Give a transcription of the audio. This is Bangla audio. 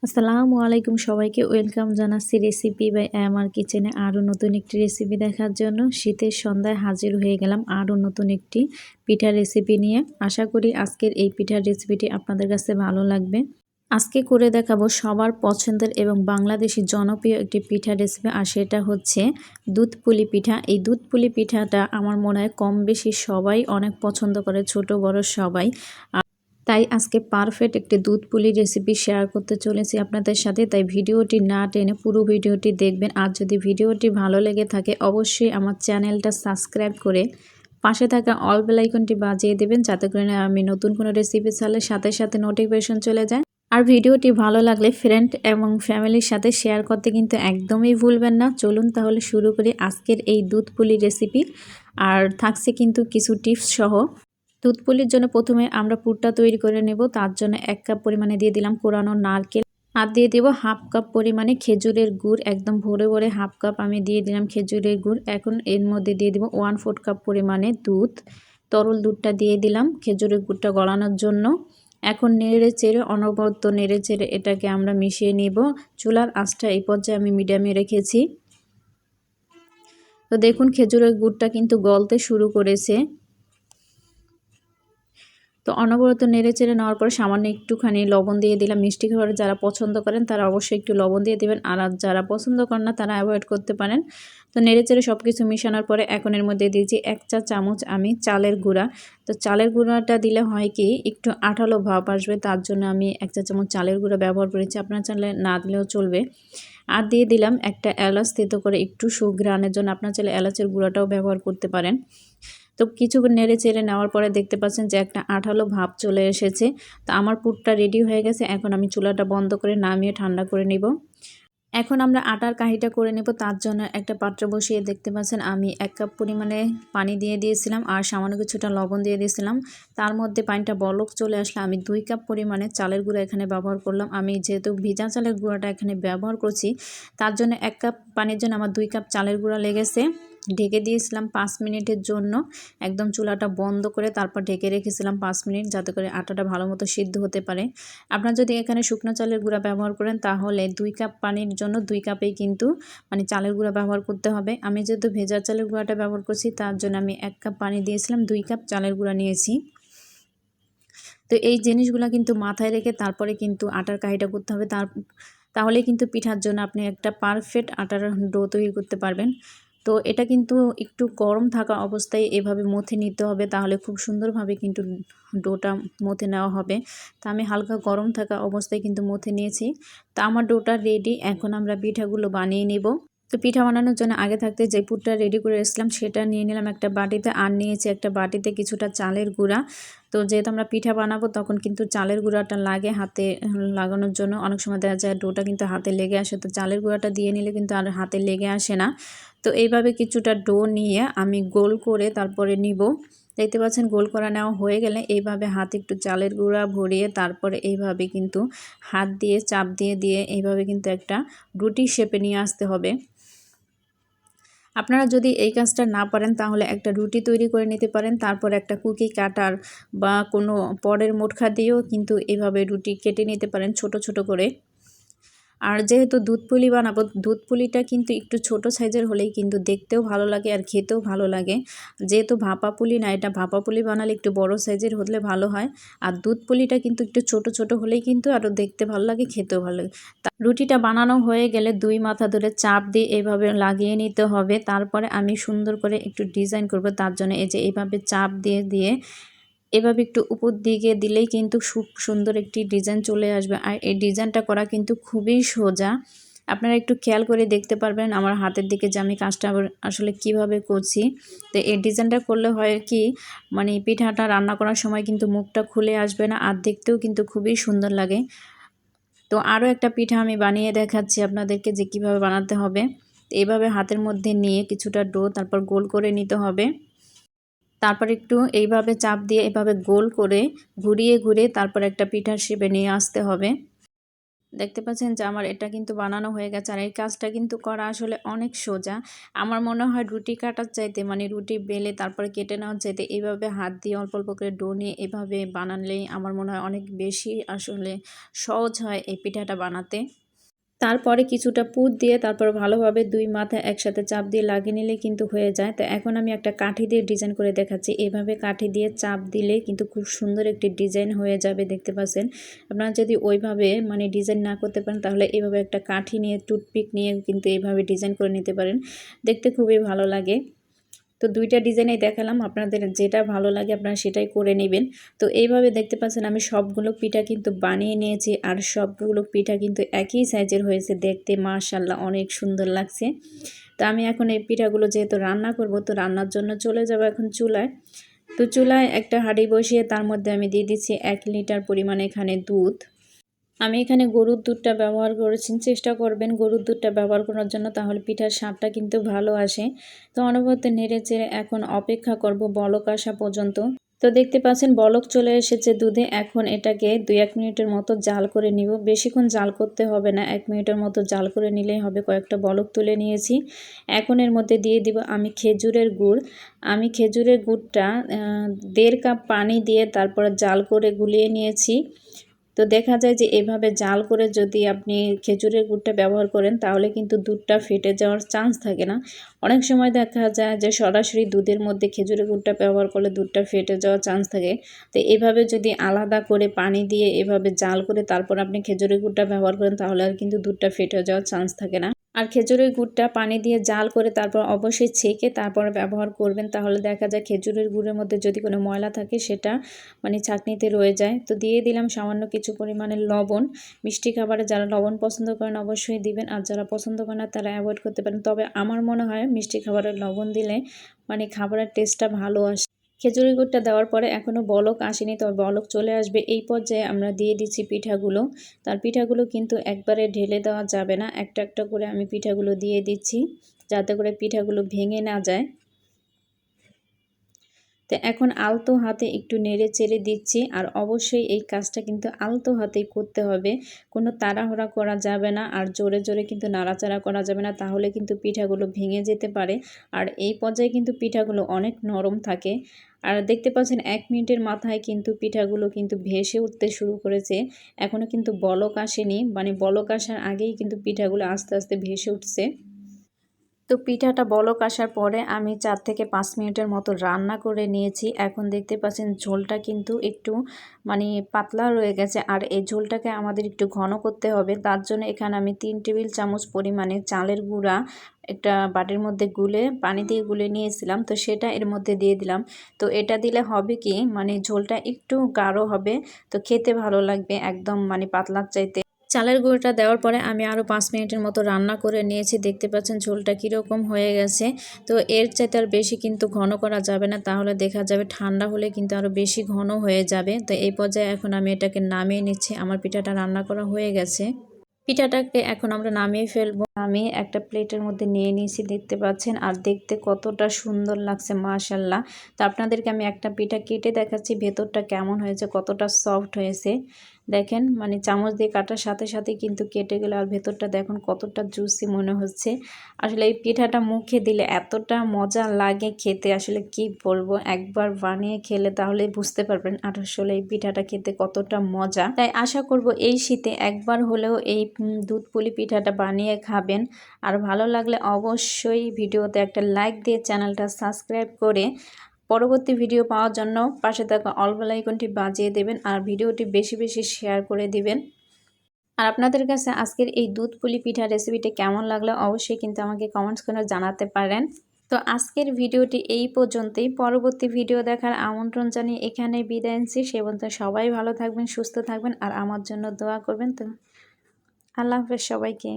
আসসালামু আলাইকুম সবাইকে ওয়েলকাম জানাচ্ছি রেসিপি বাই আমার কিচেনে আরও নতুন একটি রেসিপি দেখার জন্য। শীতের সন্ধ্যায় হাজির হয়ে গেলাম আরও নতুন একটি পিঠার রেসিপি নিয়ে। আশা করি আজকের এই পিঠার রেসিপিটি আপনাদের কাছে ভালো লাগবে। আজকে করে দেখাবো সবার পছন্দের এবং বাংলাদেশি জনপ্রিয় একটি পিঠার রেসিপি, আর সেটা হচ্ছে দুধ পুলি পিঠা। এই দুধ পুলি পিঠাটা আমার মনে হয় কম বেশি সবাই অনেক পছন্দ করে, ছোট বড় সবাই। তাই আজকে পারফেক্ট একটি দুধ পুলি রেসিপি শেয়ার করতে চলেছি আপনাদের সাথে। তাই ভিডিওটি না টেনে পুরো ভিডিওটি দেখবেন। আর যদি ভিডিওটি ভালো লেগে থাকে অবশ্যই আমার চ্যানেলটা সাবস্ক্রাইব করে পাশে থাকা অল বেল আইকনটি বাজিয়ে দেবেন, যাতে করে আমি নতুন কোনো রেসিপি ছাড়লে সাথে সাথে নোটিফিকেশন চলে যায়। আর ভিডিওটি ভালো লাগলে ফ্রেন্ড এবং ফ্যামিলির সাথে শেয়ার করতে কিন্তু একদমই ভুলবেন না। চলুন তাহলে শুরু করি আজকের এই দুধ পুলি রেসিপি। আর থাকছে কিন্তু কিছু টিপস সহ। দুধ পুলির জন্য প্রথমে আমরা পুরটা তৈরি করে নেব। তার জন্য 1 কাপ পরিমাণে দিয়ে দিলাম কোরানো নারকেল, আর দিয়ে দেব হাফ কাপ পরিমাণে খেজুরের গুড়। একদম ভরে ভরে হাফ কাপ আমি দিয়ে দিলাম খেজুরের গুড়। এখন এর মধ্যে দিয়ে দেব 1/4 কাপ পরিমাণে দুধ, তরল দুধটা দিয়ে দিলাম খেজুরের গুড়টা গলানোর জন্য। এখন নেড়ে চেড়ে অনবরত নেড়ে চেড়ে এটাকে আমরা মিশিয়ে নিব। চুলার আঁচটা এই পর্যায়ে আমি মিডিয়ামে রেখেছি। তো দেখুন খেজুরের গুড়টা কিন্তু গলতে শুরু করেছে। তো অনবরত নেড়ে চেড়ে নেওয়ার পর সামান্য একটুখানি লবণ দিয়ে দিলাম। মিষ্টি খাবার যারা পছন্দ করেন তারা অবশ্যই একটু লবণ দিয়ে দেবেন, আর যারা পছন্দ করেন না তারা অ্যাভয়েড করতে পারেন। তো নেড়ে চেড়ে সব কিছু মিশানোর পরে এখন এর মধ্যে দিয়েছি 1 চা চামচ আমি চালের গুঁড়া। তো চালের গুঁড়াটা দিলে হয় কি একটু আঠালো ভাব আসবে, তার জন্য আমি 1 চা চামচ চালের গুঁড়া ব্যবহার করেছি। আপনার চাইলে না দিলেও চলবে। আর দিয়ে দিলাম একটা এলাচ থেতো করে একটু সুঘ্রাণের জন্য, আপনার চাইলে এলাচের গুঁড়াটাও ব্যবহার করতে পারেন। তো কিছুক্ষণ নেড়ে চেড়ে নেওয়ার পরে দেখতে পাচ্ছেন যে একটা আঠালো ভাব চলে এসেছে। তো আমার পুরটা রেডি হয়ে গেছে। এখন আমি চুলাটা বন্ধ করে নামিয়ে ঠান্ডা করে নিব। এখন আমরা আটার কাঠিটা করে নেব। তার জন্য একটা পাত্র বসিয়ে দেখতে পাচ্ছেন আমি 1 কাপ পরিমাণে পানি দিয়ে দিয়েছিলাম, আর সামান্য কিছুটা লবণ দিয়ে দিয়েছিলাম। তার মধ্যে পানিটা বলক চলে আসলে আমি 2 কাপ পরিমাণে চালের গুঁড়া এখানে ব্যবহার করলাম। আমি যেহেতু ভিজা চালের গুঁড়াটা এখানে ব্যবহার করছি, তার জন্য 1 কাপ পানির জন্য আমার 2 কাপ চালের গুঁড়া লেগেছে। ঢেকে দিয়েছিলাম 5 মিনিটের জন্য। একদম চুলাটা বন্ধ করে তারপর ঢেকে রেখেছিলাম 5 মিনিট, যাতে করে আটাটা ভালো মতো সিদ্ধ হতে পারে। আপনারা যদি এখানে শুকনো চালের গুঁড়া ব্যবহার করেন তাহলে 2 কাপ পানির জন্য 2 কাপেই কিন্তু চালের গুঁড়া ব্যবহার করতে হবে। আমি যেহেতু ভেজা চালের গুঁড়াটা ব্যবহার করছি, তার জন্য আমি 1 কাপ পানি দিয়েছিলাম, 2 কাপ চালের গুঁড়া নিয়েছি। তো এই জিনিসগুলো কিন্তু মাথায় রেখে তারপরে কিন্তু আটার কাঠিটা করতে হবে। তাহলে কিন্তু পিঠার জন্য আপনি একটা পারফেক্ট আটার ডো তৈরি করতে পারবেন। তো এটা কিন্তু একটু গরম থাকা অবস্থায় এভাবে মথে নিতে হবে, তাহলে খুব সুন্দরভাবে কিন্তু ডোটা মথে নেওয়া হবে। তা আমি হালকা গরম থাকা অবস্থায় কিন্তু মথে নিয়েছি। তা আমার ডোটা রেডি। এখন আমরা পিঠাগুলো বানিয়ে নেব। তো পিঠা বানানোর জন্য আগে থাকতে যে পুরটা রেডি করে রেখেছিলাম সেটা নিয়ে নিলাম একটা বাটিতে, আর নিয়েছি একটা বাটিতে কিছুটা চালের গুঁড়া। তো যেহেতু আমরা পিঠা বানাবো তখন কিন্তু চালের গুঁড়াটা লাগে হাতে লাগানোর জন্য। অনেক সময় দেখা যায় ডোটা কিন্তু হাতে লেগে আসে, তো চালের গুঁড়াটা দিয়ে নিলে কিন্তু আর হাতে লেগে আসে না। তো এইভাবে কিছুটা ডো নিয়ে আমি গোল করে তারপরে নিব। দেখতে পাচ্ছেন গোল করা নেওয়া হয়ে গেলে এইভাবে হাতে একটু চালের গুঁড়া ভরিয়ে তারপরে এইভাবে কিন্তু হাত দিয়ে চাপ দিয়ে দিয়ে এইভাবে কিন্তু একটা রুটি শেপে নিয়ে আসতে হবে। আপনারা যদি এই কাজটা না পারেন তাহলে একটা রুটি তৈরি করে নিতে পারেন, তারপর একটা কুকি কাটার বা কোনো পরের মোটখা দিয়েও কিন্তু এভাবে রুটি কেটে নিতে পারেন ছোট ছোট করে। আর যেহেতু দুধ পুলি বানাবো, দুধ পুলিটা কিন্তু একটু ছোট সাইজের হলেই কিন্তু দেখতেও ভালো লাগে আর খেতেও ভালো লাগে। যেহেতু ভাপা পুলি না, এটা ভাপা পুলি বানালে একটু বড় সাইজের হলে ভালো হয়। আর দুধ পুলিটা কিন্তু একটু ছোট ছোট হলেই কিন্তু আরও দেখতে ভালো লাগে, খেতেও ভালো লাগে। রুটিটা বানানো হয়ে গেলে 2 মাথা ধরে চাপ দিয়ে এভাবে লাগিয়ে নিতে হবে। তারপরে আমি সুন্দর করে একটু ডিজাইন করব, তার জন্য এই যে এইভাবে চাপ দিয়ে দিয়ে এভাবে একটু উপর দিকে দিলেই কিন্তু খুব সুন্দর একটি ডিজাইন চলে আসবে। আর এই ডিজাইনটা করা কিন্তু খুবই সোজা। আপনারা একটু খেয়াল করে দেখতে পারবেন আমার হাতের দিকে যে আমি কাজটা আসলে কিভাবে করছি। তো এই ডিজাইনটা করলে হয় কি পিঠাটা রান্না করার সময় কিন্তু মুখটা খুলে আসবে না, আর দেখতেও কিন্তু খুবই সুন্দর লাগে। তো আরও একটা পিঠা আমি বানিয়ে দেখাচ্ছি আপনাদেরকে যে কিভাবে বানাতে হবে। এইভাবে হাতের মধ্যে নিয়ে কিছুটা ডো তারপর গোল করে নিতে হবে। তারপর একটু এইভাবে চাপ দিয়ে এভাবে গোল করে ঘুরিয়ে ঘুরিয়ে তারপর একটা পিঠার শেপে নিয়ে আসতে হবে। দেখতে পাচ্ছেন যে আমার এটা কিন্তু বানানো হয়ে গেছে। আর এই কাজটা কিন্তু করা আসলে অনেক সোজা। আমার মনে হয় রুটি কাটার চাইতে মানে রুটি বেলে তারপরে কেটে নেওয়ার চাইতে এইভাবে হাত দিয়ে অল্প অল্প করে ডো নিয়ে এভাবে বানালেই আমার মনে হয় অনেক বেশি আসলে সহজ হয় এই পিঠাটা বানাতে। তারপরে কিছুটা পুর দিয়ে তারপর ভালোভাবে 2 মাথায় একসাথে চাপ দিয়ে লাগিয়ে নিলে কিন্তু হয়ে যায়। তো এখন আমি একটা কাঠি দিয়ে ডিজাইন করে দেখাচ্ছি। এভাবে কাঠি দিয়ে চাপ দিলে কিন্তু খুব সুন্দর একটি ডিজাইন হয়ে যাবে, দেখতে পাচ্ছেন। আপনারা যদি ওইভাবে মানে ডিজাইন না করতে পারেন তাহলে এইভাবে একটা কাঠি নিয়ে টুথপিক নিয়ে কিন্তু এইভাবে ডিজাইন করে নিতে পারেন, দেখতে খুবই ভালো লাগে। তো 2টা ডিজাইনেই দেখালাম, আপনাদের যেটা ভালো লাগে আপনারা সেটাই করে নেবেন। তো এইভাবে দেখতে পাচ্ছেন আমি সবগুলো পিঠা কিন্তু বানিয়ে নিয়েছি, আর সবগুলো পিঠা কিন্তু একই সাইজের হয়েছে, দেখতে মাশাআল্লাহ অনেক সুন্দর লাগছে। তো আমি এখন এই পিঠাগুলো যেহেতু রান্না করব, তো রান্নার জন্য চলে যাব এখন চুলায়। তো চুলায় একটা হাঁড়ি বসিয়ে তার মধ্যে আমি দিয়ে দিচ্ছি 1 লিটার পরিমাণে এখানে দুধ। আমি এখানে গরুর দুধটা ব্যবহার করেছি, চেষ্টা করবেন গরুর দুধটা ব্যবহার করার জন্য, তাহলে পিঠার স্বাদটা কিন্তু ভালো আসে। তো অনবরত নেড়েচেড়ে এখন অপেক্ষা করব বলক আসা পর্যন্ত। তো দেখতে পাচ্ছেন বলক চলে এসেছে দুধে। এখন এটাকে 2-1 মিনিটের মতো জাল করে নিব। বেশিক্ষণ জাল করতে হবে না, 1 মিনিটের মতো জাল করে নিলেই হবে। কয়েকটা বলক তুলে নিয়েছি। এখন এর মধ্যে দিয়ে দিব আমি খেজুরের গুড়। আমি খেজুরের গুড়টা 1.5 কাপ পানি দিয়ে তারপরে জাল করে গুলিয়ে নিয়েছি। তো দেখা যায় যে এভাবে জাল করে যদি আপনি খেজুরের গুড়টা ব্যবহার করেন তাহলে কিন্তু দুধটা ফেটে যাওয়ার চান্স থাকে না। অনেক সময় দেখা যায় যে সরাসরি দুধের মধ্যে খেজুরের গুড়টা ব্যবহার করলে দুধটা ফেটে যাওয়ার চান্স থাকে। তো এভাবে যদি আলাদা করে পানি দিয়ে এভাবে জাল করে তারপর আপনি খেজুরের গুড়টা ব্যবহার করেন তাহলে আর কিন্তু দুধটা ফেটে যাওয়ার চান্স থাকে না। আর খেজুরের গুড়টা পানি দিয়ে জাল করে তারপর অবশ্যই ছেঁকে তারপর ব্যবহার করবেন, তাহলে দেখা যায় খেজুরের গুড়ের মধ্যে যদি কোনো ময়লা থাকে সেটা মানে ছাঁকনিতে রয়ে যায়। তো দিয়ে দিলাম সামান্য কিছু পরিমাণে লবণ। মিষ্টি খাবারে যারা লবণ পছন্দ করেন অবশ্যই দিবেন, আর যারা পছন্দ করেন না তারা অ্যাভয়েড করতে পারেন। তবে আমার মনে হয় মিষ্টি খাবারে লবণ দিলে মানে খাবারের টেস্টটা ভালো আসে। খেজুরের গুড়টা দেওয়ার পরে এখনও বলক আসেনি, তবে বলক চলে আসবে। এই পর্যায়ে আমরা দিয়ে দিচ্ছি পিঠাগুলো। তার পিঠাগুলো কিন্তু একবারে ঢেলে দেওয়া যাবে না, একটা একটা করে আমি পিঠাগুলো দিয়ে দিচ্ছি যাতে করে পিঠাগুলো ভেঙে না যায়। তো এখন আলতো হাতে একটু নেড়ে চেড়ে দিচ্ছি, আর অবশ্যই এই কাজটা কিন্তু আলতো হাতেই করতে হবে, কোনো তাড়াহুড়া করা যাবে না, আর জোরে জোরে কিন্তু নাড়াচাড়া করা যাবে না, তাহলে কিন্তু পিঠাগুলো ভেঙে যেতে পারে। আর এই পর্যায়ে কিন্তু পিঠাগুলো অনেক নরম থাকে। আর দেখতে পাচ্ছেন 1 মিনিটের মাথায় কিন্তু পিঠাগুলো কিন্তু ভেসে উঠতে শুরু করেছে। এখনও কিন্তু বলক আসেনি, মানে বলক আসার আগেই কিন্তু পিঠাগুলো আস্তে আস্তে ভেসে উঠছে। তো পিঠাটা বলক আসার পরে আমি 4 থেকে 5 মিনিটের মতো রান্না করে নিয়েছি। এখন দেখতে পাচ্ছেন ঝোলটা কিন্তু একটু মানে পাতলা রয়ে গেছে, আর এই ঝোলটাকে আমাদের একটু ঘন করতে হবে। তার জন্য এখানে আমি 3 টেবিল চামচ পরিমাণে চালের গুঁড়া একটা বাটির মধ্যে গুলে পানি দিয়ে গুলে নিয়েছিলাম, তো সেটা এর মধ্যে দিয়ে দিলাম। তো এটা দিলে হবে কি মানে ঝোলটা একটু গাঢ় হবে, তো খেতে ভালো লাগবে একদম মানে পাতলার চাইতে। চালের গুঁড়োটা দেওয়ার পরে আমি আরও 5 মিনিটের মতো রান্না করে নিয়েছি। দেখতে পাচ্ছেন ঝোলটা কীরকম হয়ে গেছে। তো এর চাইতে আর বেশি কিন্তু ঘন করা যাবে না, তাহলে দেখা যাবে ঠান্ডা হলে কিন্তু আরও বেশি ঘন হয়ে যাবে। তো এই পর্যায়ে এখন আমি এটাকে নামিয়ে নিচ্ছি। আমার পিঠাটা রান্না করা হয়ে গেছে। পিঠাটাকে এখন আমরা নামিয়ে ফেলবো। আমি একটা প্লেটের মধ্যে নিয়ে নিয়েছি, দেখতে পাচ্ছেন, আর দেখতে কতটা সুন্দর লাগছে মাশাআল্লাহ। তো আপনাদেরকে আমি একটা পিঠা কেটে দেখাচ্ছি ভেতরটা কেমন হয়েছে, কতটা সফট হয়েছে। দেখেন মানে চামচ দিয়ে কাটার সাথে সাথে কিন্তু কেটে গেল, আর ভেতরটা দেখুন কতটা জুসি মনে হচ্ছে। আসলে এই পিঠাটা মুখে দিলে এতটা মজা লাগে খেতে, আসলে কি বলবো, একবার বানিয়ে খেলে তাহলে বুঝতে পারবেন আর আসলে এই পিঠাটা খেতে কতটা মজা। তাই আশা করব এই শীতে একবার হলেও এই দুধ পুলি পিঠাটা বানিয়ে খাবেন। আর ভালো লাগলে অবশ্যই ভিডিওতে একটা লাইক দিয়ে চ্যানেলটা সাবস্ক্রাইব করে পরবর্তী ভিডিও পাওয়ার জন্য পাশে থাকা অল বেল আইকনটি বাজিয়ে দেবেন, আর ভিডিওটি বেশি বেশি শেয়ার করে দিবেন। আর আপনাদের কাছে আজকের এই দুধ পুলি পিঠা রেসিপিটি কেমন লাগলো অবশ্যই কিন্তু আমাকে কমেন্টস করে জানাতে পারেন। তো আজকের ভিডিওটি এই পর্যন্তই। পরবর্তী ভিডিও দেখার আমন্ত্রণ জানিয়ে এখানে বিদায় নিচ্ছি। সে পর্যন্ত সবাই ভালো থাকবেন, সুস্থ থাকবেন, আর আমার জন্য দোয়া করবেন। তো আল্লাহ হাফেজ সবাইকে।